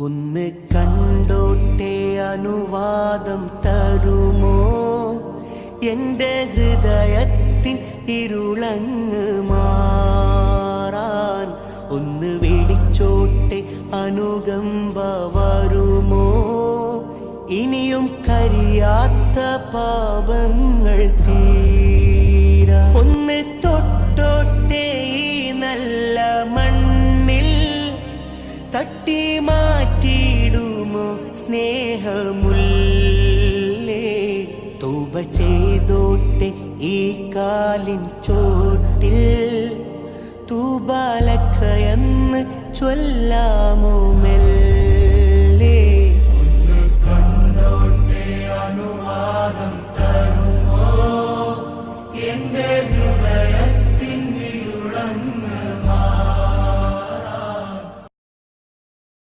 ഒന്ന് കണ്ടോട്ടെ അനുവാദം തരുമോ? എൻ്റെ ഹൃദയത്തിൻ ഇരുളങ്ങ് മാറാൻ ഒന്ന് വിളിച്ചോട്ടെ അനുകമ്പ വരുമോ? ഇനിയും കരിയാത്ത പാപങ്ങൾ തീരാ ഒന്ന് തൊട്ടോട്ടെ ഈ നല്ല മണ്ണിൽ തട്ടി മാറ്റിയിടുമോ സ്നേഹമുല്ലേ? തൗബ ചെയ്തോട്ടെ ഈ കാലിൻ ചോട്ടിൽ തൂബാലക്കയെന്ന് ചൊല്ലാമോ?